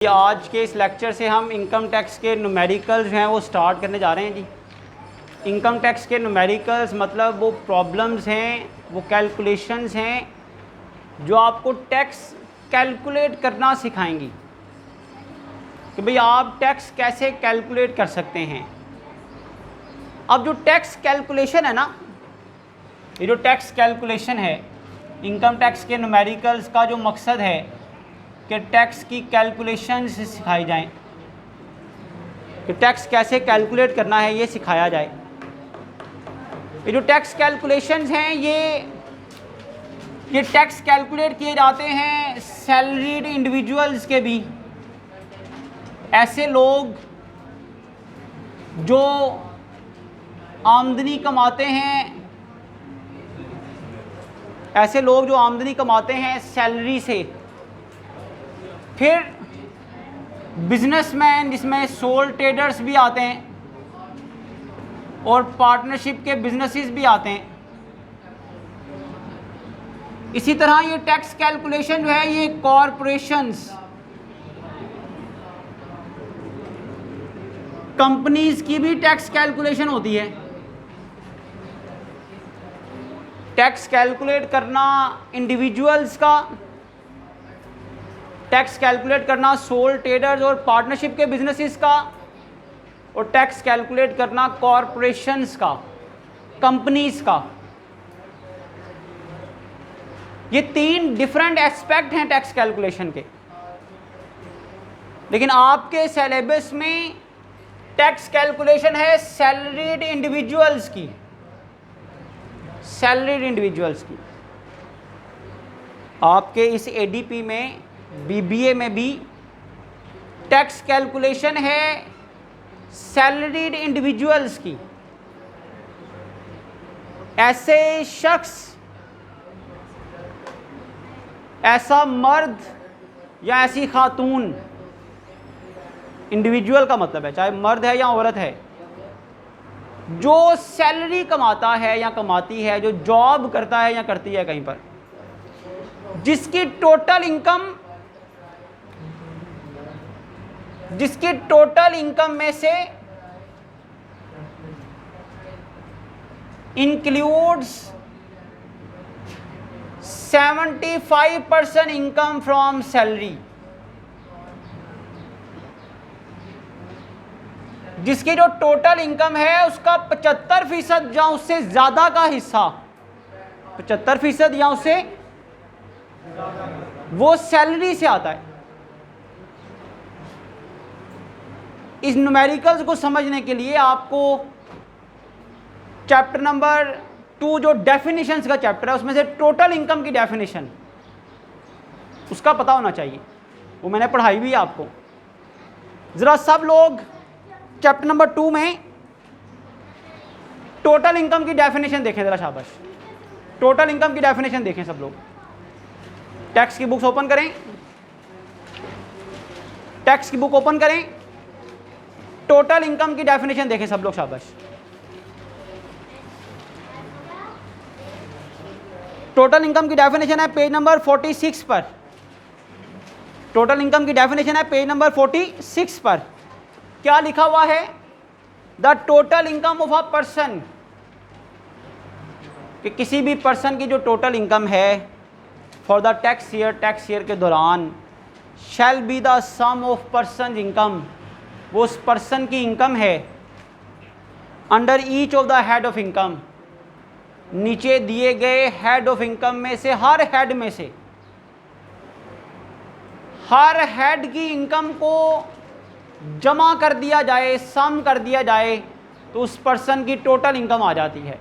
आज के इस लेक्चर से हम इनकम टैक्स के न्यूमेरिकल्स जो हैं वो स्टार्ट करने जा रहे हैं जी। इनकम टैक्स के न्यूमेरिकल्स मतलब वो प्रॉब्लम्स हैं, वो कैलकुलेशंस हैं जो आपको टैक्स कैलकुलेट करना सिखाएंगी कि भाई आप टैक्स कैसे कैलकुलेट कर सकते हैं। अब जो टैक्स कैलकुलेशन है ना, ये जो टैक्स कैलकुलेशन है, इनकम टैक्स के न्यूमेरिकल्स का जो मकसद है कि टैक्स की कैलकुलेशन सिखाई जाए, कि टैक्स कैसे कैलकुलेट करना है ये सिखाया जाए। ये जो टैक्स कैलकुलेशंस हैं ये टैक्स कैलकुलेट किए जाते हैं सैलरीड इंडिविजुअल्स के भी, ऐसे लोग जो आमदनी कमाते हैं, ऐसे लोग जो आमदनी कमाते हैं सैलरी से। फिर बिजनेसमैन, जिसमें सोल ट्रेडर्स भी आते हैं और पार्टनरशिप के बिजनेसेस भी आते हैं। इसी तरह ये टैक्स कैलकुलेशन जो है ये कॉरपोरेशंस, कंपनीज की भी टैक्स कैलकुलेशन होती है। टैक्स कैलकुलेट करना इंडिविजुअल्स का, टैक्स कैलकुलेट करना सोल ट्रेडर्स और पार्टनरशिप के बिजनेसेस का, और टैक्स कैलकुलेट करना कॉरपोरेशंस का, कंपनीज का। ये तीन डिफरेंट एस्पेक्ट हैं टैक्स कैलकुलेशन के। लेकिन आपके सिलेबस में टैक्स कैलकुलेशन है सैलरीड इंडिविजुअल्स की, सैलरीड इंडिविजुअल्स की। आपके इस एडीपी में, बीबीए में भी टैक्स कैलकुलेशन है सैलरीड इंडिविजुअल्स की। ऐसे शख्स, ऐसा मर्द या ऐसी खातून, इंडिविजुअल का मतलब है चाहे मर्द है या औरत है, जो सैलरी कमाता है या कमाती है, जो जॉब करता है या करती है कहीं पर, जिसकी टोटल इनकम में से इंक्लूड्स 75% इनकम फ्रॉम सैलरी, जिसकी जो टोटल इनकम है उसका 75% या उससे ज्यादा का हिस्सा, 75% या उससे वो सैलरी से आता है। इस न्यूमेरिकल्स को समझने के लिए आपको चैप्टर नंबर 2 जो डेफिनेशंस का चैप्टर है, उसमें से टोटल इनकम की डेफिनेशन उसका पता होना चाहिए। वो मैंने पढ़ाई भी है आपको। ज़रा सब लोग चैप्टर नंबर 2 में टोटल इनकम की डेफिनेशन देखें ज़रा, शाबाश। टोटल इनकम की डेफिनेशन देखें सब लोग। टैक्स की बुक्स ओपन करें, टैक्स की बुक ओपन करें, टोटल इनकम की डेफिनेशन देखें सब लोग, शाबाश। टोटल इनकम की डेफिनेशन है पेज नंबर 46 पर। टोटल इनकम की डेफिनेशन है पेज नंबर 46 पर। क्या लिखा हुआ है? The total income of a person, कि किसी भी पर्सन की जो टोटल इनकम है फॉर द टैक्स ईयर के दौरान, shall be the sum of person income, वो उस पर्सन की इनकम है, under each of the head of income, नीचे दिए गए हेड ऑफ इनकम में से हर हेड में से, हर हेड की इनकम को जमा कर दिया जाए, सम कर दिया जाए, तो उस पर्सन की टोटल इनकम आ जाती है।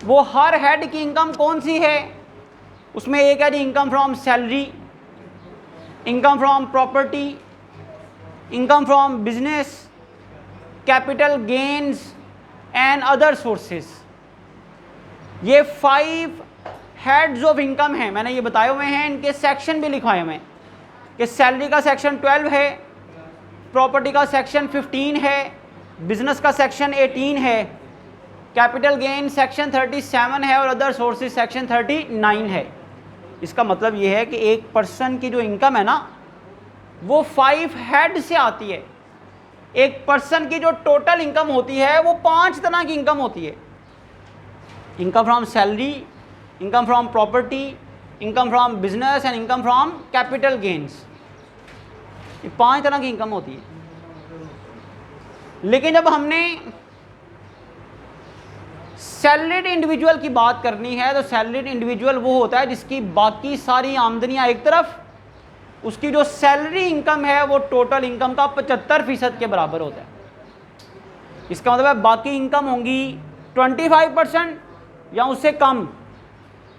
वो हर हेड की इनकम कौन सी है? उसमें एक है जी income from salary, income from property, income from business, capital gains and other sources. ये 5 हेड्स ऑफ इनकम हैं, मैंने ये बताए हुए हैं, इनके सेक्शन भी लिखवाए हुए हैं कि सैलरी का सेक्शन 12 है, प्रॉपर्टी का सेक्शन 15 है, बिजनेस का सेक्शन 18 है, कैपिटल गेन सेक्शन 37 है और अदर सोर्सेज सेक्शन 39 है। इसका मतलब ये है कि एक पर्सन की जो इनकम है ना, वो 5 हेड से आती है। एक पर्सन की जो टोटल इनकम होती है वो 5 तरह की इनकम होती है। Income from salary, income from property, income from business and income from capital gains. ये 5 तरह की इनकम होती है। लेकिन जब हमने सैलरीड इंडिविजुअल की बात करनी है तो सैलरीड इंडिविजुअल वो होता है जिसकी बाकी सारी आमदनियां एक तरफ, उसकी जो सैलरी इनकम है वो टोटल इनकम का 75% के बराबर होता है। इसका मतलब है बाकी इनकम होंगी 25% या उससे कम,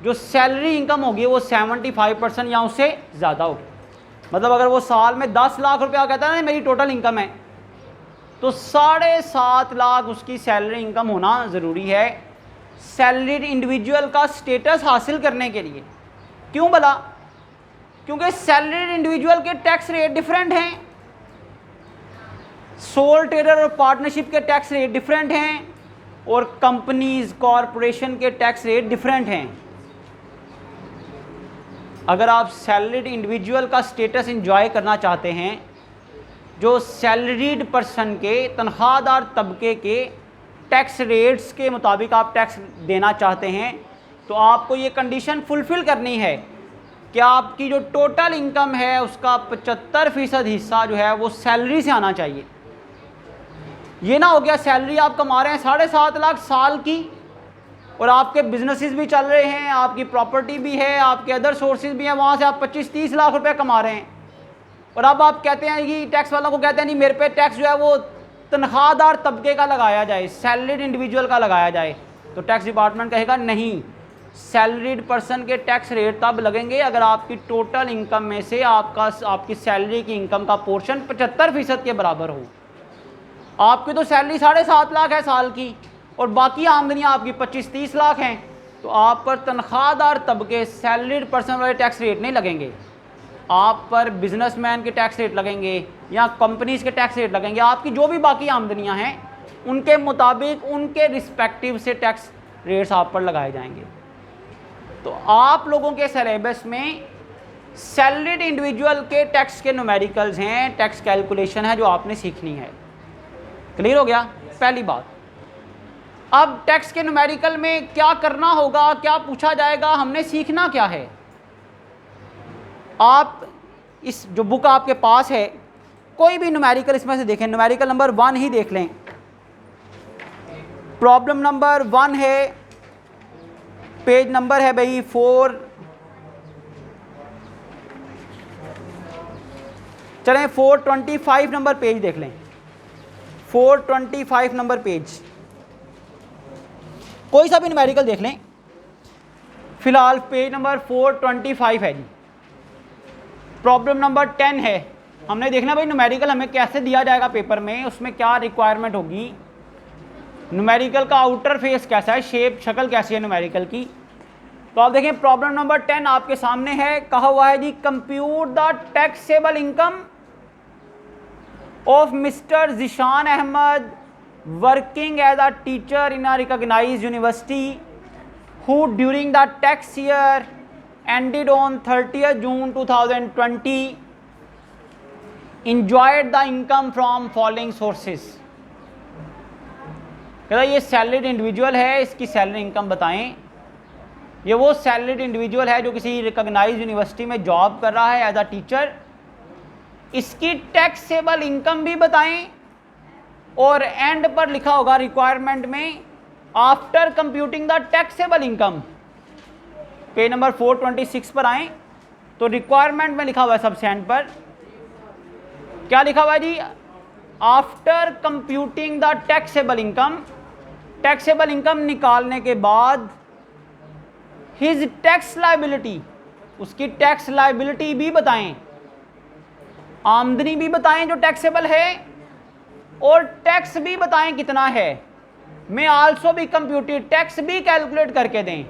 जो सैलरी इनकम होगी वो 75% या उससे ज़्यादा होगी। मतलब अगर वो साल में 10 लाख रुपया कहता है ना मेरी टोटल इनकम है, तो 7.5 लाख उसकी सैलरी इनकम होना ज़रूरी है सैलरीड इंडिविजुअल का स्टेटस हासिल करने के लिए। क्यों भला? क्योंकि सैलरीड इंडिविजुअल के टैक्स रेट डिफरेंट हैं, सोल ट्रेडर और पार्टनरशिप के टैक्स रेट डिफरेंट हैं, और कंपनीज कॉरपोरेशन के टैक्स रेट डिफरेंट हैं। अगर आप सैलरीड इंडिविजुअल का स्टेटस एंजॉय करना चाहते हैं, जो सैलरीड पर्सन के तनख्वाहदार तबके के टैक्स रेट्स के मुताबिक आप टैक्स देना चाहते हैं, तो आपको ये कंडीशन फुलफ़िल करनी है कि आपकी जो टोटल इनकम है उसका 75% हिस्सा जो है वो सैलरी से आना चाहिए। ये ना हो गया सैलरी आप कमा रहे हैं 7.5 लाख साल की, और आपके बिजनेसेस भी चल रहे हैं, आपकी प्रॉपर्टी भी है, आपके अदर सोर्सेज भी हैं, वहाँ से आप 25-30 लाख रुपए कमा रहे हैं, और अब आप कहते हैं कि टैक्स वालों को कहते हैं नहीं मेरे पे टैक्स जो है वो तनख्वाहदार तबके का लगाया जाए, सैलरीड इंडिविजुअल का लगाया जाए। तो टैक्स डिपार्टमेंट कहेगा नहीं, सैलरीड पर्सन के टैक्स रेट तब लगेंगे अगर आपकी टोटल इनकम में से आपकी सैलरी की इनकम का पोर्शन 75% के बराबर हो। आपकी तो सैलरी 7.5 लाख है साल की और बाकी आमदनियाँ आपकी 25-30 लाख हैं, तो आप पर तनख्वाहदार तबके सैलरीड पर्सन वाले टैक्स रेट नहीं लगेंगे, आप पर बिजनेसमैन के टैक्स रेट लगेंगे या कंपनीज के टैक्स रेट लगेंगे। आपकी जो भी बाकी आमदनियां हैं उनके मुताबिक उनके रिस्पेक्टिव से टैक्स रेट्स आप पर लगाए जाएंगे। तो आप लोगों के सिलेबस में सैलरीड इंडिविजुअल के टैक्स के न्यूमेरिकल्स हैं, टैक्स कैलकुलेशन है जो आपने सीखनी है। क्लियर हो गया पहली बात। अब टैक्स के न्यूमेरिकल में क्या करना होगा, क्या पूछा जाएगा, हमने सीखना क्या है। आप इस जो बुक आपके पास है कोई भी न्यूमेरिकल इसमें से देखें, न्यूमेरिकल नंबर 1 ही देख लें। प्रॉब्लम नंबर 1 है, पेज नंबर है भाई 4, चलें 425 नंबर पेज देख लें, 425 नंबर पेज, कोई सा भी न्यूमेरिकल देख लें। फिलहाल पेज नंबर 425 है जी। प्रॉब्लम नंबर 10 है, हमने देखना भाई न्यूमेरिकल हमें कैसे दिया जाएगा पेपर में, उसमें क्या रिक्वायरमेंट होगी, न्यूमेरिकल का आउटर फेस कैसा है, शेप शक्ल कैसी है न्यूमेरिकल की। तो आप देखें प्रॉब्लम नंबर 10 आपके सामने है, कहा हुआ है जी compute the taxable income of mister Zishan Ahmed working as a teacher in a recognised university who during the tax year ended on 30th June 2020 enjoyed the income from following sources। कहता ये salaried individual है, इसकी salary income बताएं। ये वो salaried individual है जो किसी रिकॉग्नाइज्ड यूनिवर्सिटी में जॉब कर रहा है एज अ टीचर, इसकी टैक्सेबल इनकम भी बताएं, और एंड पर लिखा होगा रिक्वायरमेंट में after computing the taxable income. Page number 426 पर आएँ तो रिक्वायरमेंट में लिखा हुआ है सबसे एंड पर, क्या लिखा हुआ है जी, after computing the taxable income, taxable income निकालने के बाद हिज टैक्स लायबिलिटी, उसकी टैक्स लायबिलिटी भी बताएं, आमदनी भी बताएं जो टैक्सेबल है और टैक्स भी बताएं कितना है, में आल्सो भी कंप्यूटेड टैक्स भी कैलकुलेट करके दें।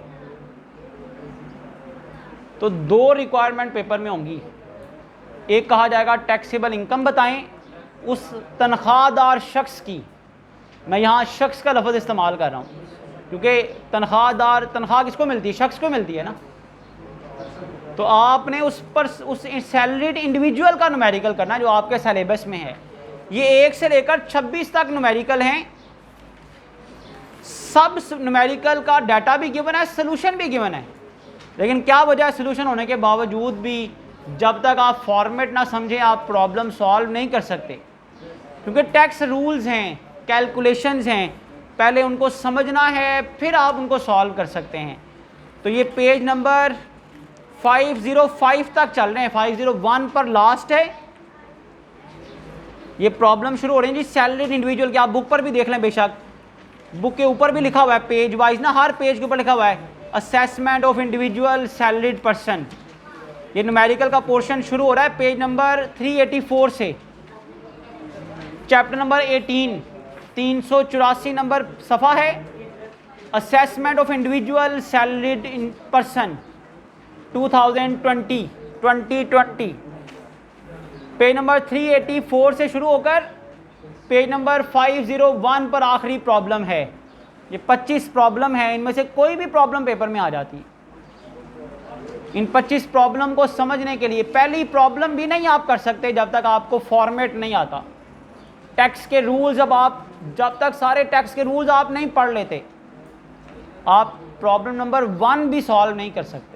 तो 2 रिक्वायरमेंट पेपर में होंगी, एक कहा जाएगा टैक्सेबल इनकम बताएं उस तनख्वाहदार शख्स की, मैं यहाँ शख्स का लफ्ज़ इस्तेमाल कर रहा हूँ क्योंकि तनख्वाहदार, तनख्वाह किसको मिलती है, शख्स को मिलती है ना, तो आपने उस सैलरीड इंडिविजुअल का न्यूमेरिकल करना जो आपके सिलेबस में है। ये 1 से लेकर 26 तक न्यूमेरिकल हैं। सब न्यूमेरिकल का डाटा भी गिवन है, सोल्यूशन भी गिवन है, लेकिन क्या वजह है सोल्यूशन होने के बावजूद भी जब तक आप फॉर्मेट ना समझें आप प्रॉब्लम सॉल्व नहीं कर सकते, क्योंकि टैक्स रूल्स हैं, कैलकुलेशंस हैं, पहले उनको समझना है फिर आप उनको सॉल्व कर सकते हैं। तो ये पेज नंबर 505 तक चल रहे हैं, 501 पर लास्ट है। ये प्रॉब्लम शुरू हो रही है जी सैलरीड इंडिविजुअल की। आप बुक पर भी देख लें, बेशक बुक के ऊपर भी लिखा हुआ है पेज वाइज ना, हर पेज के ऊपर लिखा हुआ है assessment of individual salaried person. ये न्यूमेरिकल का पोर्शन शुरू हो रहा है पेज नंबर 384 से, चैप्टर नंबर 18, 384 नंबर सफ़ा है, assessment of individual salaried person 2020। Page number 384 से शुरू होकर पेज नंबर 501 पर आखिरी प्रॉब्लम है। ये 25 प्रॉब्लम है, इनमें से कोई भी प्रॉब्लम पेपर में आ जाती है। इन 25 प्रॉब्लम को समझने के लिए पहली प्रॉब्लम भी नहीं आप कर सकते जब तक आपको फॉर्मेट नहीं आता। टैक्स के रूल्स जब तक सारे टैक्स के रूल्स आप नहीं पढ़ लेते आप प्रॉब्लम नंबर 1 भी सॉल्व नहीं कर सकते।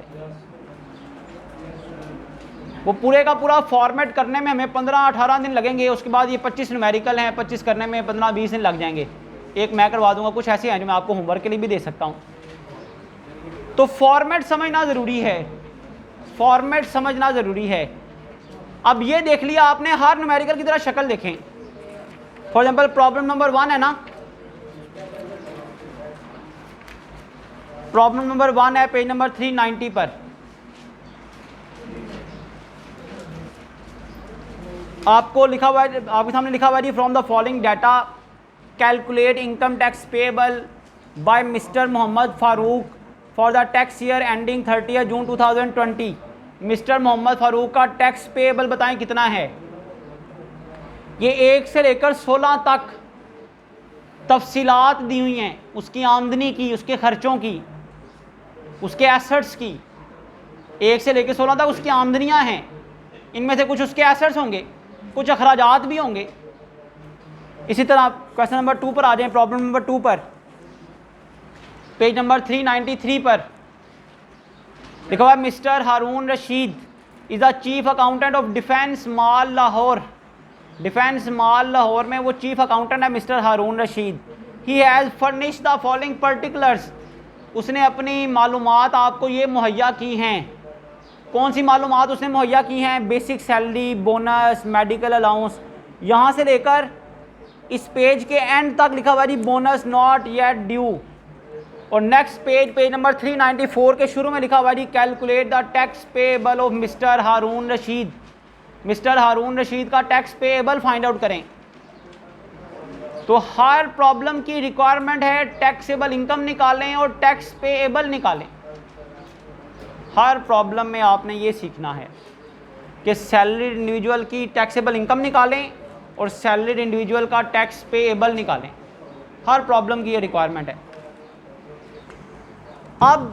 वो पूरे का पूरा फॉर्मेट करने में हमें 15-18 दिन लगेंगे, उसके बाद ये 25 न्यूमेरिकल हैं, 25 करने में 15-20 दिन लग जाएंगे। एक मैं करवा दूंगा, कुछ ऐसे हैं जो मैं आपको होमवर्क के लिए भी दे सकता हूँ। तो फॉर्मेट समझना ज़रूरी है, फॉर्मेट समझना ज़रूरी है। अब ये देख लिया आपने, हर न्यूमेरिकल की तरह शक्ल देखें। फॉर एग्जाम्पल प्रॉब्लम नंबर 1 है ना, प्रॉब्लम नंबर 1 है पेज नंबर 390 पर। आपको लिखा हुआ है, आपके सामने लिखा हुआ है जी from the following data calculate income tax payable by mister Mohammad Farooq for the tax year ending 30 June 2020। Mister Mohammad Farooq का टैक्स पेएबल बताएं कितना है। ये 1 से लेकर 16 तक तफसीलात दी हुई हैं, उसकी आमदनी की, उसके खर्चों की, उसके एसेट्स की। 1 से लेकर 16 तक उसकी आमदनियां हैं, इनमें से कुछ उसके एसेट्स होंगे, कुछ अखराजात भी होंगे। इसी तरह क्वेश्चन नंबर 2 पर आ जाएं, प्रॉब्लम नंबर 2 पर पेज नंबर 393 पर लिखा हुआ है mister Haroon Rashid is the chief accountant of defence mall Lahore. Defence mall Lahore में वो चीफ अकाउंटेंट है mister Haroon Rashid. He has furnish the following particulars. उसने अपनी मालूमात आपको ये मुहैया की हैं। कौन सी मालूमात उसने मुहैया की हैं? Basic salary, bonus, medical allowance. यहाँ से लेकर इस पेज के एंड तक लिखा हुआ है बोनस नॉट येट ड्यू। और नेक्स्ट पेज, पेज नंबर 394 के शुरू में लिखा हुआ है calculate the tax payable of mister Haroon Rashid. Mister Haroon Rashid का टैक्स पेएबल फाइंड आउट करें। तो हर प्रॉब्लम की रिक्वायरमेंट है टैक्सेबल इनकम निकालें और टैक्स पेएबल निकालें। हर प्रॉब्लम में आपने ये सीखना है कि सैलरीड इंडिविजुअल की टैक्सेबल इनकम निकालें और सैलरीड इंडिविजुअल का टैक्स पेएबल निकालें। हर प्रॉब्लम की ये रिक्वायरमेंट है। अब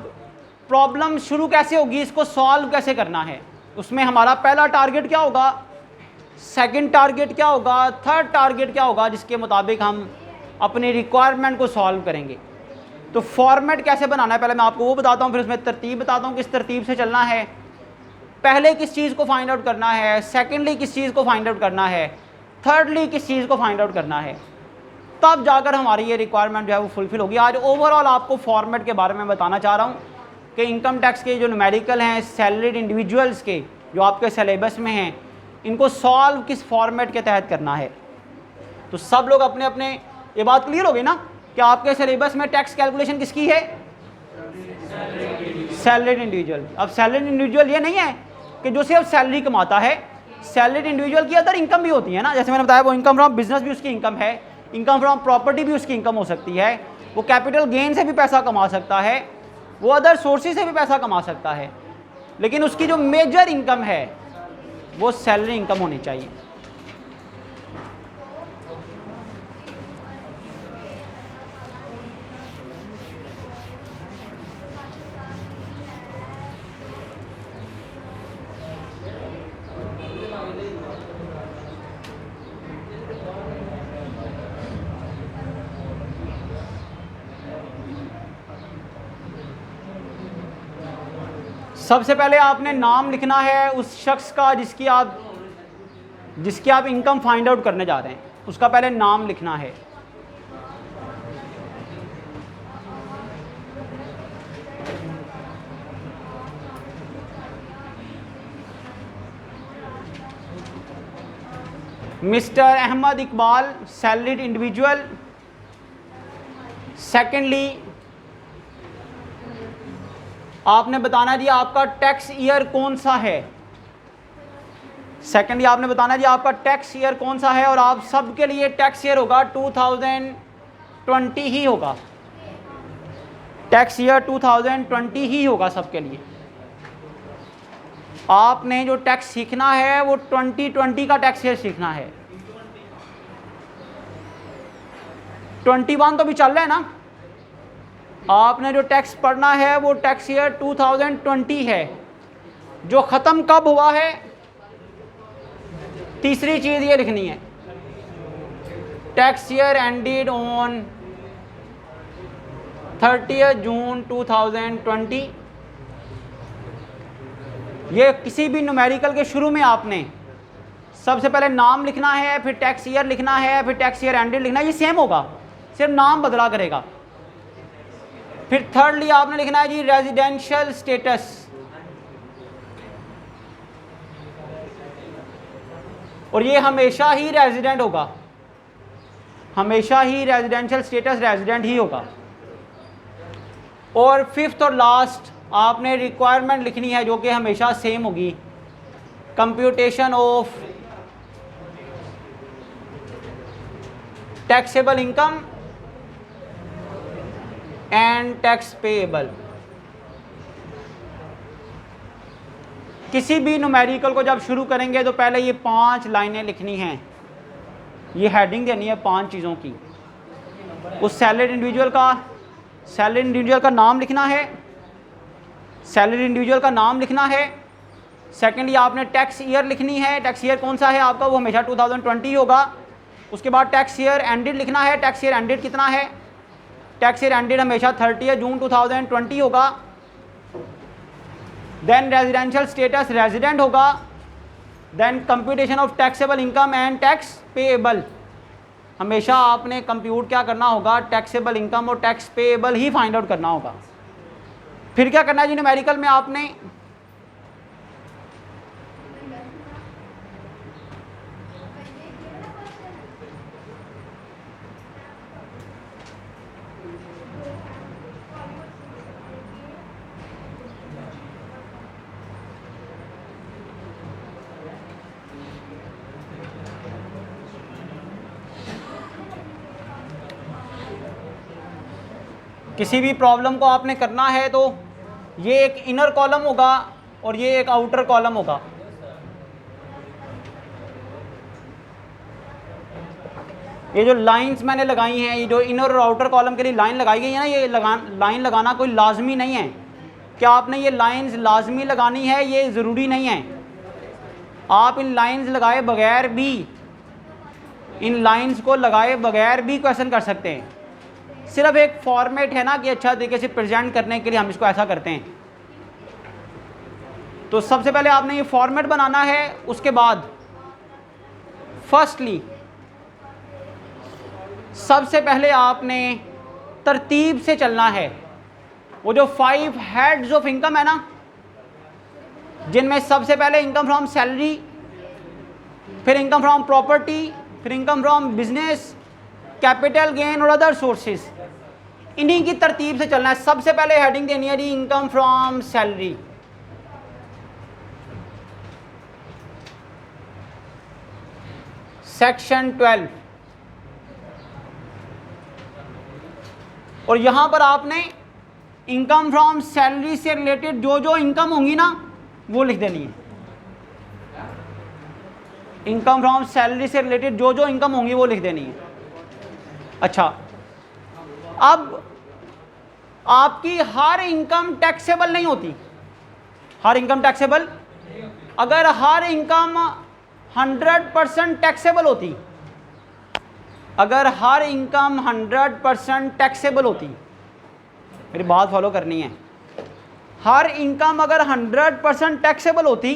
प्रॉब्लम शुरू कैसे होगी, इसको सॉल्व कैसे करना है, उसमें हमारा पहला टारगेट क्या होगा, सेकंड टारगेट क्या होगा, थर्ड टारगेट क्या होगा, जिसके मुताबिक हम अपनी रिक्वायरमेंट को सॉल्व करेंगे। तो फॉर्मेट कैसे बनाना है पहले मैं आपको वो बताता हूँ, फिर उसमें तरतीब बताता हूँ किस तरतीब से चलना है। पहले किस चीज़ को फाइंड आउट करना है, सेकेंडली किस चीज़ को फाइंड आउट करना है, थर्डली किस चीज़ को फाइंड आउट करना है, तब जाकर हमारी ये रिक्वायरमेंट जो है वो फुलफिल होगी। आज ओवरऑल आपको फॉर्मेट के बारे में बताना चाह रहा हूँ कि इनकम टैक्स के जो न्यूमेरिकल हैं सैलरीड इंडिविजुअल्स के जो आपके सिलेबस में हैं, इनको सॉल्व किस फॉर्मेट के तहत करना है। तो सब लोग अपने अपने, ये बात क्लियर हो गई ना कि आपके सिलेबस में टैक्स कैलकुलेशन किसकी है, सैलरीड इंडिविजुअल। अब सैलरीड इंडिविजुअल ये नहीं है कि जो सिर्फ सैलरी कमाता है, सैलरीड इंडिविजुअल की अदर इनकम भी होती है ना, जैसे मैंने बताया वो इनकम फ्रॉम बिजनेस भी उसकी इनकम है, इनकम फ्रॉम प्रॉपर्टी भी उसकी इनकम हो सकती है, वो कैपिटल गेन से भी पैसा कमा सकता है, वो अदर सोर्सेज से भी पैसा कमा सकता है, लेकिन उसकी जो मेजर इनकम है वो सैलरी इनकम होनी चाहिए। सबसे पहले आपने नाम लिखना है उस शख्स का जिसकी आप इनकम फाइंड आउट करने जा रहे हैं, उसका पहले नाम लिखना है। Mr Ahmed Iqbal, salaried individual. Secondly आपने बताना जी आपका टैक्स ईयर कौन सा है। सेकेंडली आपने बताना जी आपका टैक्स ईयर कौन सा है, और आप सबके लिए टैक्स ईयर होगा 2020 ही होगा। टैक्स ईयर 2020 ही होगा सबके लिए। आपने जो टैक्स सीखना है वो 2020 का टैक्स ईयर सीखना है। 21 तो भी चल रहा है ना। आपने जो टैक्स पढ़ना है वो टैक्स ईयर 2020 है, जो ख़त्म कब हुआ है। तीसरी चीज़ ये लिखनी है, टैक्स ईयर एंडेड ऑन 30 जून 2020। ये किसी भी न्यूमेरिकल के शुरू में आपने सबसे पहले नाम लिखना है, फिर टैक्स ईयर लिखना है, फिर टैक्स ईयर एंडेड लिखना है। ये सेम होगा, सिर्फ नाम बदला करेगा। फिर थर्डली आपने लिखना है जी रेजिडेंशियल स्टेटस। और ये हमेशा ही रेजिडेंट होगा, हमेशा ही रेजिडेंशियल स्टेटस रेजिडेंट ही होगा। और फिफ्थ और लास्ट आपने रिक्वायरमेंट लिखनी है जो कि हमेशा सेम होगी, computation of taxable income and tax payable. किसी भी न्यूमेरिकल को जब शुरू करेंगे तो पहले ये 5 लाइनें लिखनी हैं, ये हेडिंग देनी है 5 चीज़ों की। उस सैलरीड इंडिविजुअल का नाम लिखना है, सैलरीड इंडिविजुअल का नाम लिखना है। सेकेंडली आपने टैक्स ईयर लिखनी है, टैक्स ईयर कौन सा है आपका, वो हमेशा 2020 होगा। उसके बाद टैक्स ईयर एंडेड लिखना है, टैक्स ईयर एंडेड कितना है, टैक्स ईयर एंडेड हमेशा 30 जून 2020 होगा। देन रेजिडेंशियल स्टेटस रेजिडेंट होगा। Then computation of taxable income and tax payable, हमेशा आपने कंप्यूट क्या करना होगा, टैक्सेबल इनकम और टैक्स पेएबल ही फाइंड आउट करना होगा। फिर क्या करना है जी न्यूमेरिकल में आपने किसी भी प्रॉब्लम को आपने करना है तो ये एक इनर कॉलम होगा और ये एक आउटर कॉलम होगा। ये जो लाइंस मैंने लगाई हैं, ये जो इनर और आउटर कॉलम के लिए लाइन लगाई गई है ना, ये लाइन लगाना कोई लाजमी नहीं है कि आपने ये लाइंस लाजमी लगानी है, ये ज़रूरी नहीं है। आप इन लाइंस लगाए बगैर भी, इन लाइंस को लगाए बगैर भी क्वेश्चन कर सकते हैं। सिर्फ एक फॉर्मेट है ना कि अच्छा तरीके से प्रेजेंट करने के लिए हम इसको ऐसा करते हैं। तो सबसे पहले आपने ये फॉर्मेट बनाना है। उसके बाद फर्स्टली सबसे पहले आपने तरतीब से चलना है। वो जो 5 हेड्स ऑफ इनकम है ना, जिनमें सबसे पहले इनकम फ्रॉम सैलरी, फिर इनकम फ्रॉम प्रॉपर्टी, फिर income from business, capital gain और अदर सोर्सेज, इन्हीं की तरतीब से चलना है। सबसे पहले हेडिंग देनी है जी इनकम फ्रॉम सैलरी। सेक्शन 12। और यहां पर आपने इनकम फ्रॉम सैलरी से रिलेटेड जो जो इनकम होंगी ना वो लिख देनी है। इनकम फ्रॉम सैलरी से रिलेटेड जो जो इनकम होंगी वो लिख देनी है। अच्छा, अब आपकी हर इनकम टैक्सेबल नहीं होती। हर इनकम टैक्सेबल, अगर हर इनकम 100% टैक्सेबल होती, अगर हर इनकम 100% टैक्सेबल होती, मेरी बात फॉलो करनी है, हर इनकम अगर 100% टैक्सेबल होती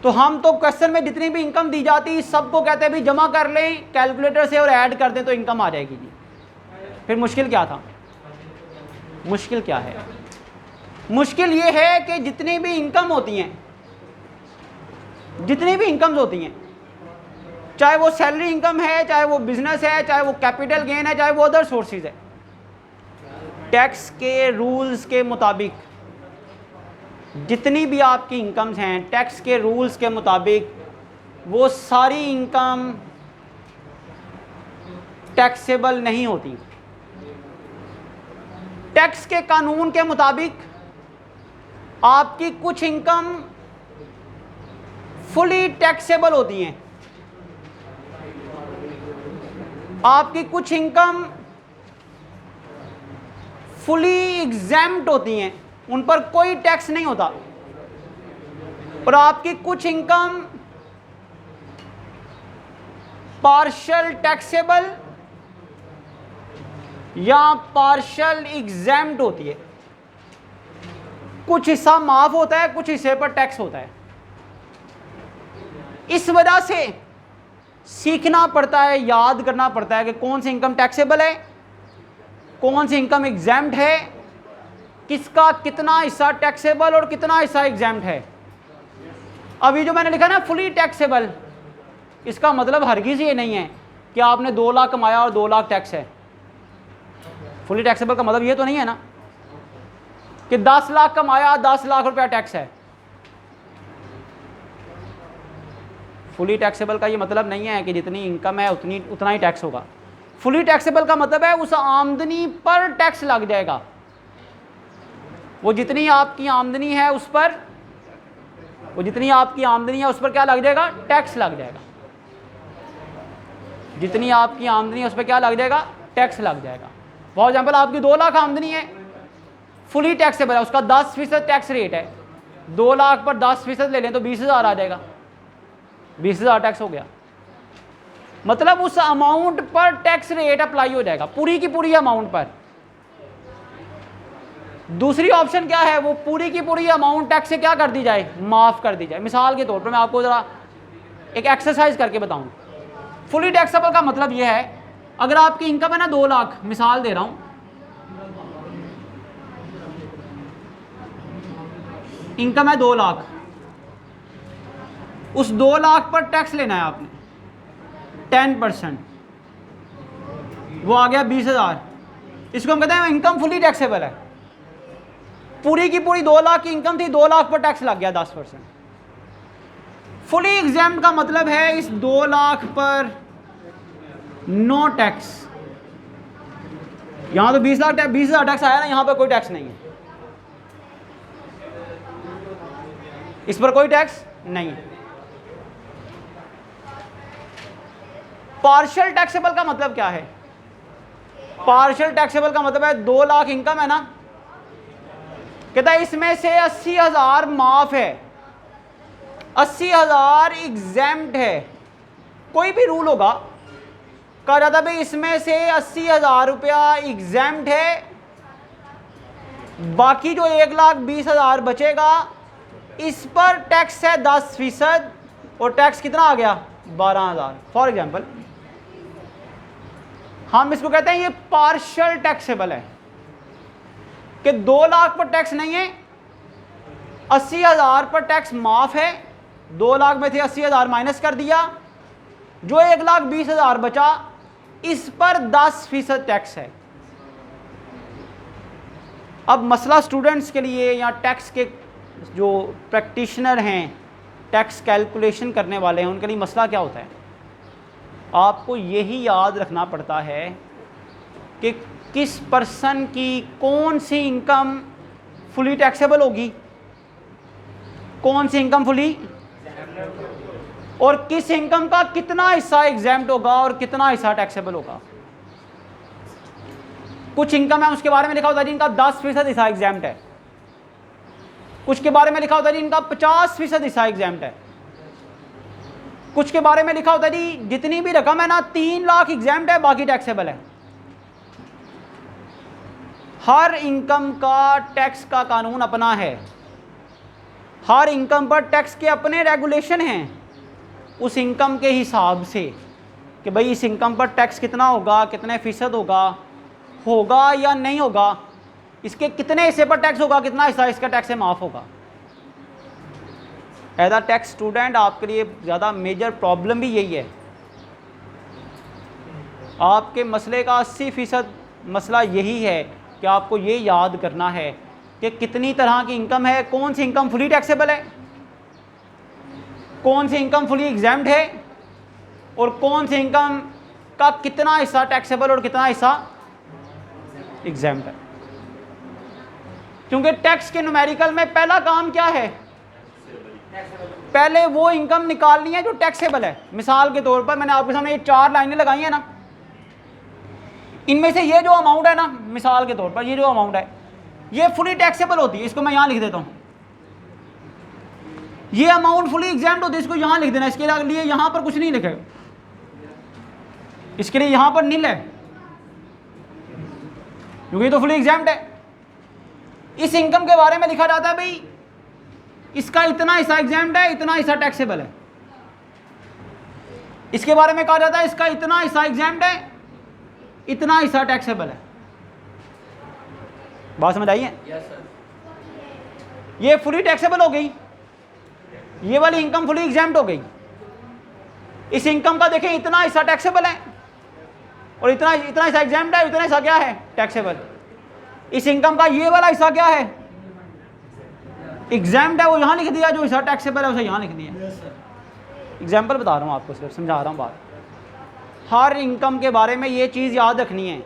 तो हम तो क्वेश्चन में जितनी भी इनकम दी जाती सबको कहते हैं भी जमा कर लें कैलकुलेटर से और ऐड कर दें तो इनकम आ जाएगी जी। फिर मुश्किल क्या था? मुश्किल क्या है? मुश्किल ये है कि जितनी भी इनकम होती हैं, जितनी भी इनकम्स होती हैं, चाहे वो सैलरी इनकम है, चाहे वो बिजनेस है, चाहे वो कैपिटल गेन है, चाहे वो अदर सोर्सेज है, टैक्स के रूल्स के मुताबिक जितनी भी आपकी इनकम्स हैं टैक्स के रूल्स के मुताबिक वो सारी इनकम टैक्सेबल नहीं होती। टैक्स के कानून के मुताबिक आपकी कुछ इनकम फुली टैक्सेबल होती हैं, आपकी कुछ इनकम फुली एग्जैम्प्ट होती हैं, उन पर कोई टैक्स नहीं होता, और आपकी कुछ इनकम पार्शियल टैक्सेबल या पार्शियल एग्जैम्प्ट होती है। कुछ हिस्सा माफ होता है, कुछ हिस्से पर टैक्स होता है। इस वजह से सीखना पड़ता है, याद करना पड़ता है कि कौन सी इनकम टैक्सेबल है, कौन सी इनकम एग्जैम्प्ट है, किसका कितना हिस्सा टैक्सेबल और कितना हिस्सा एग्जैम्प्ट है। अभी जो मैंने लिखा ना फुली टैक्सेबल, इसका मतलब हरगिज़ ये नहीं है कि आपने 2 लाख कमाया और 2 लाख टैक्स है। फुली टैक्सेबल का मतलब ये तो नहीं है ना कि 10 लाख कमाया 10 लाख रुपया टैक्स है। फुली टैक्सेबल का ये मतलब नहीं है कि जितनी इनकम है उतना ही टैक्स होगा। फुली टैक्सेबल का मतलब है उस आमदनी पर टैक्स लग जाएगा, वो जितनी आपकी आमदनी है उस पर, वो जितनी आपकी आमदनी है उस पर क्या लग जाएगा? टैक्स लग जाएगा। जितनी आपकी आमदनी है उस पर क्या लग जाएगा? टैक्स लग जाएगा। फॉर एग्जाम्पल आपकी 2 लाख आमदनी है, फुली टैक्सेबल है, उसका 10% टैक्स रेट है। 2 लाख पर 10% ले लें तो 20,000 आ जाएगा, 20,000 टैक्स हो गया। मतलब उस अमाउंट पर टैक्स रेट अप्लाई हो जाएगा, पूरी की पूरी अमाउंट पर। दूसरी ऑप्शन क्या है? वो पूरी की पूरी अमाउंट टैक्स से क्या कर दी जाए? माफ कर दी जाए। मिसाल के तौर पर मैं आपको जरा एक एक्सरसाइज करके बताऊं। फुली टैक्सेबल का मतलब यह है, अगर आपकी इनकम है ना 2 लाख, मिसाल दे रहा हूं, इनकम है 2 लाख, उस 2 लाख पर टैक्स लेना है आपने 10%, वो आ गया 20,000। इसको हम कहते हैं इनकम फुली टैक्सेबल है। पूरी की पूरी 2 लाख की इनकम थी, 2 लाख पर टैक्स लग गया 10%। फुली एग्जैम्प्ट का मतलब है इस 2 लाख पर नो टैक्स। यहां तो 20,000 टैक्स आया ना, यहां पर कोई टैक्स नहीं है, इस पर कोई टैक्स नहीं है। पार्शियल टैक्सेबल का मतलब क्या है? पार्शियल टैक्सेबल का मतलब है 2 लाख इनकम है ना, कहता है इसमें से 80,000 माफ है, 80,000 एग्जैम्प्ट है। कोई भी रूल होगा, कहा जाता भाई इसमें से 80,000 रुपया एग्जैम्प्ट है, बाकी जो 1,20,000 बचेगा इस पर टैक्स है 10%, और टैक्स कितना आ गया? 12,000। फॉर एग्जाम्पल हम इसको कहते हैं ये पार्शियल टैक्सेबल है कि 2 लाख पर टैक्स नहीं है, 80,000 पर टैक्स माफ है, 2 लाख में थे 80,000 माइनस कर दिया, जो 1,20,000 बचा इस पर 10% टैक्स है। अब मसला स्टूडेंट्स के लिए या टैक्स के जो प्रैक्टिशनर हैं, टैक्स कैलकुलेशन करने वाले हैं, उनके लिए मसला क्या होता है? आपको यही याद रखना पड़ता है कि किस पर्सन की कौन सी इनकम फुली टैक्सेबल होगी, कौन सी इनकम फुली, और किस इनकम का कितना हिस्सा एग्जैम्प्ट होगा और कितना हिस्सा टैक्सेबल होगा। कुछ इनकम है उसके बारे में लिखा होता है जिनका 10% हिस्सा एग्जैम्प्ट है, कुछ के बारे में लिखा होता है जी इनका 50% हिस्सा एग्जैम्प्ट है, कुछ के बारे में लिखा होता है जी जितनी भी रकम है ना 3 लाख एग्जैम्प्ट है, बाकी टैक्सेबल है। हर इनकम का टैक्स का कानून अपना है, हर इनकम पर टैक्स के अपने रेगुलेशन हैं। उस इनकम के हिसाब से कि भाई इस इनकम पर टैक्स कितना होगा, कितने फ़ीसद होगा या नहीं होगा, इसके कितने हिस्से पर टैक्स होगा, कितना हिस्सा इसका टैक्स से माफ़ होगा। एज अ टैक्स स्टूडेंट आपके लिए ज़्यादा मेजर प्रॉब्लम भी यही है। आपके मसले का 80% मसला यही है कि आपको ये याद करना है कि कितनी तरह की इनकम है, कौन सी इनकम फुली टैक्सेबल है, कौन सी इनकम फुली एग्जैम्प्ट है, और कौन सी इनकम का कितना हिस्सा टैक्सेबल और कितना हिस्सा एग्जैम्प्ट है। क्योंकि टैक्स के न्यूमेरिकल में पहला काम क्या है, पहले वो इनकम निकालनी है जो टैक्सेबल है। मिसाल के तौर पर मैंने आपके सामने ये 4 लाइनें लगाई हैं ना, इनमें से ये जो अमाउंट है ना, मिसाल के तौर पर ये जो अमाउंट है ये फुली टैक्सेबल होती है, इसको मैं यहाँ लिख देता हूँ। ये अमाउंट फुली एग्जैम्प्ट होती है, इसको यहाँ लिख देना। इसके लिए यहाँ पर कुछ नहीं लिखेगा, इसके लिए यहाँ पर नील है क्योंकि ये तो फुली एग्जैम्प्ट है। इस इनकम के बारे में लिखा जाता है भाई इसका इतना हिस्सा एग्जैम्प्ट है, इतना हिस्सा टैक्सेबल है। इसके बारे में कहा जाता है इसका इतना हिस्सा एग्जैम्प्ट है, इतना हिस्सा टैक्सेबल है। बात समझ आई है? Yes sir. ये फुली टैक्सेबल हो गई, ये वाली इनकम फुली एग्जैम्प्ट हो गई। इस इनकम का देखें इतना हिस्सा टैक्सेबल है और इतना हिस्सा एग्जैम्प्ट है, इतना हिस्सा क्या है टैक्सेबल। इस इनकम का ये वाला हिस्सा क्या है एग्जैम्प्ट है, वो यहाँ लिख दिया, जो हिस्सा टैक्सेबल है उसे यहाँ लिख दिया। एग्जाम्पल बता रहा हूँ आपको, सिर्फ समझा रहा हूँ बात। हर इनकम के बारे में ये चीज़ याद रखनी है।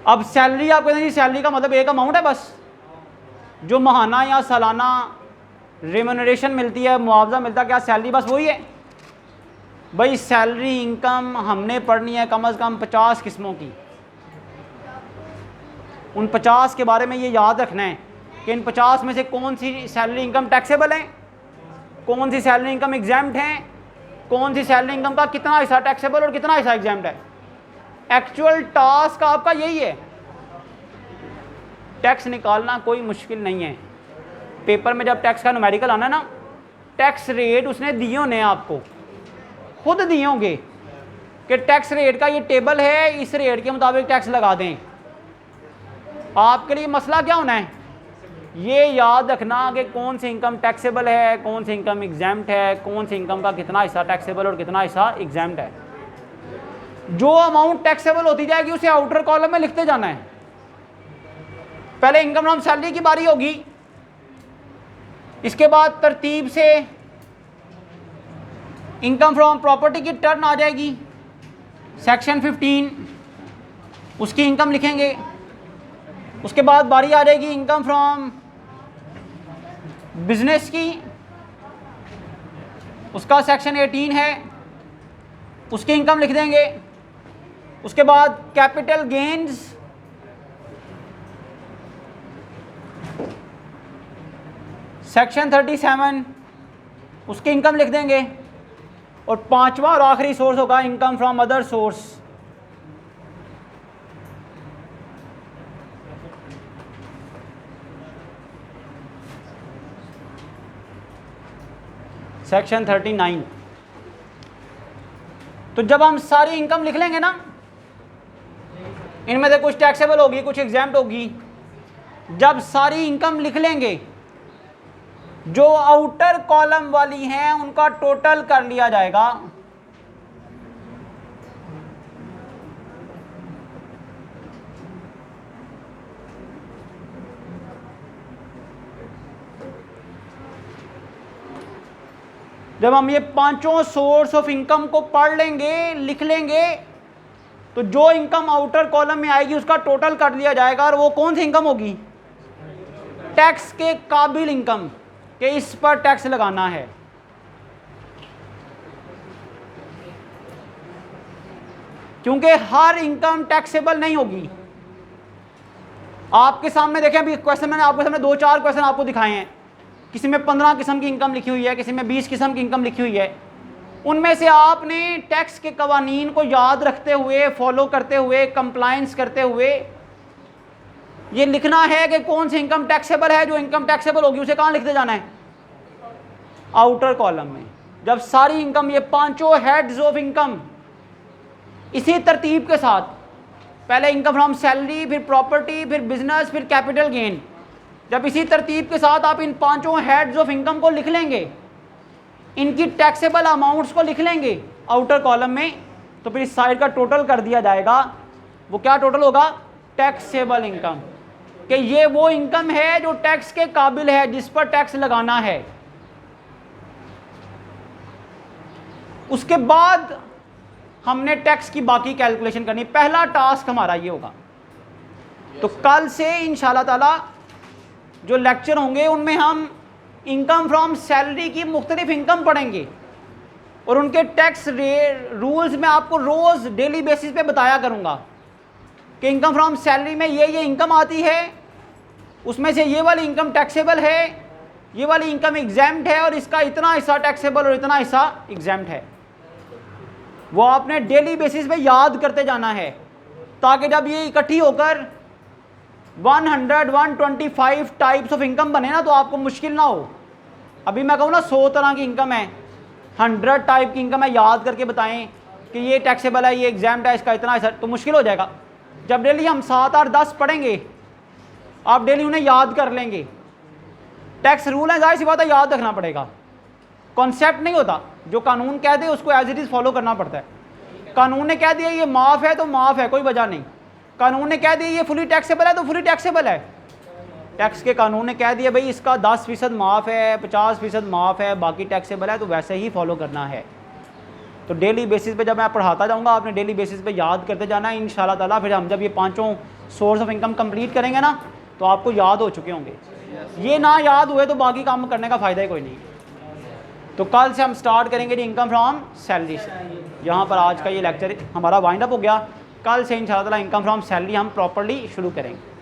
अब सैलरी आप कहते हैं सैलरी का मतलब एक अमाउंट है बस, जो माहाना या सालाना रेम्यूनरेशन मिलती है, मुआवजा मिलता है, क्या सैलरी बस वही है? भाई सैलरी इनकम हमने पढ़नी है कम से कम 50 किस्मों की। उन 50 के बारे में ये याद रखना है कि इन 50 में से कौन सी सैलरी इनकम टैक्सेबल है, कौन सी सैलरी इनकम एग्जैम्प्ट है, कौन सी सैलरी इनकम का कितना हिस्सा टैक्सेबल और कितना हिस्सा एग्जैम्प्ट है। एक्चुअल टास्क आपका यही है। टैक्स निकालना कोई मुश्किल नहीं है। पेपर में जब टैक्स का न्यूमेरिकल आना ना, टैक्स रेट उसने दिए होने आपको, खुद दिए होंगे कि टैक्स रेट का ये टेबल है, इस रेट के मुताबिक टैक्स लगा दें। आपके लिए मसला क्या होना है, ये याद रखना कि कौन सी इनकम टैक्सेबल है, कौन सी इनकम एग्जैम्प्ट है, कौन सी इनकम का कितना हिस्सा टैक्सेबल और कितना हिस्सा एग्जैम्प्ट है। जो अमाउंट टैक्सेबल होती जाएगी उसे आउटर कॉलम में लिखते जाना है। पहले इनकम फ्रॉम सैलरी की बारी होगी, इसके बाद तरतीब से इनकम फ्रॉम प्रॉपर्टी की टर्न आ जाएगी, सेक्शन 15 उसकी इनकम लिखेंगे। उसके बाद बारी आ जाएगी इनकम फ्रॉम बिजनेस की, उसका सेक्शन 18 है, उसकी इनकम लिख देंगे। उसके बाद कैपिटल गेन्स, सेक्शन 37 उसकी इनकम लिख देंगे। और पांचवा और आखिरी सोर्स होगा income from other source. Section 39। तो जब हम सारी इनकम लिख लेंगे ना, इनमें से कुछ टैक्सेबल होगी, कुछ एग्जैम्प्ट होगी। जब सारी इनकम लिख लेंगे, जो आउटर कॉलम वाली हैं उनका टोटल कर लिया जाएगा। जब हम ये पांचों सोर्स ऑफ इनकम को पढ़ लेंगे, लिख लेंगे, तो जो इनकम आउटर कॉलम में आएगी उसका टोटल कर लिया जाएगा। और वो कौन सी इनकम होगी? टैक्स के काबिल इनकम, कि इस पर टैक्स लगाना है। क्योंकि हर इनकम टैक्सेबल नहीं होगी। आपके सामने देखें, अभी क्वेश्चन मैंने आपके सामने 2-4 क्वेश्चन आपको दिखाए हैं। किसी में 15 किस्म की इनकम लिखी हुई है, किसी में 20 किस्म की इनकम लिखी हुई है। उनमें से आपने टैक्स के कवानीन को याद रखते हुए, फॉलो करते हुए, कंप्लायंस करते हुए ये लिखना है कि कौन सी इनकम टैक्सेबल है। जो इनकम टैक्सेबल होगी उसे कहाँ लिखते जाना है? आउटर कॉलम में। जब सारी इनकम, ये पांचों हेड्स ऑफ इनकम इसी तरतीब के साथ, पहले इनकम फ्रॉम सैलरी, फिर प्रॉपर्टी, फिर बिजनेस, फिर कैपिटल गेन, जब इसी तरतीब के साथ आप इन पांचों हेड्स ऑफ इनकम को लिख लेंगे, इनकी टैक्सेबल अमाउंट्स को लिख लेंगे आउटर कॉलम में, तो फिर इस साइड का टोटल कर दिया जाएगा। वो क्या टोटल होगा? टैक्सेबल इनकम, कि ये वो इनकम है जो टैक्स के काबिल है, जिस पर टैक्स लगाना है। उसके बाद हमने टैक्स की बाकी कैलकुलेशन करनी। पहला टास्क हमारा ये होगा। तो कल से इंशाल्लाह ताला जो लेक्चर होंगे उनमें हम इनकम फ्रॉम सैलरी की मुख्तलिफ इनकम पढ़ेंगे और उनके टैक्स रूल्स में आपको रोज़ डेली बेसिस पे बताया करूँगा कि इनकम फ्रॉम सैलरी में ये इनकम आती है, उसमें से ये वाली इनकम टैक्सेबल है, ये वाली इनकम एग्जैम्प्ट है और इसका इतना हिस्सा टैक्सेबल और इतना हिस्सा एग्जैम्प्ट है। वो आपने डेली बेसिस पे याद करते जाना है ताकि जब ये इकट्ठी होकर 125 टाइप्स ऑफ इनकम बने ना तो आपको मुश्किल ना हो। अभी मैं कहूँ ना 100 तरह की इनकम है, 100 टाइप की इनकम है, याद करके बताएं कि ये टैक्सेबल है, ये एग्जैम्प्ट है, इसका इतना हिस्सा, तो मुश्किल हो जाएगा। जब डेली हम 7, 8, 10 पढ़ेंगे, आप डेली उन्हें याद कर लेंगे। टैक्स रूल है, जाहिर सी बात है याद रखना पड़ेगा, कॉन्सेप्ट नहीं होता। जो कानून कह दे उसको एज इट इज़ फॉलो करना पड़ता है। कानून ने कह दिया ये माफ़ है तो माफ़ है, कोई वजह नहीं। कानून ने कह दिया ये फुली टैक्सेबल है तो फुली टैक्सेबल है। टैक्स के कानून ने कह दिया भाई इसका 10% माफ़ है, 50% माफ़ है, बाकी टैक्सेबल है, तो वैसे ही फॉलो करना है। तो डेली बेसिस पे जब मैं पढ़ाता जाऊंगा आपने डेली बेसिस पे याद करते जाना है इंशाल्लाह ताला। फिर हम जब ये पांचों सोर्स ऑफ इनकम कंप्लीट करेंगे ना तो आपको याद हो चुके होंगे। ये ना याद हुए तो बाकी काम करने का फ़ायदा ही कोई नहीं। तो कल से हम स्टार्ट करेंगे इनकम फ्रॉम सैलरी से। यहाँ पर आज का ये लेक्चर हमारा वाइंड अप हो गया। कल से इंशाल्लाह ताला इनकम फ्रॉम सैलरी हम प्रॉपर्ली शुरू करेंगे।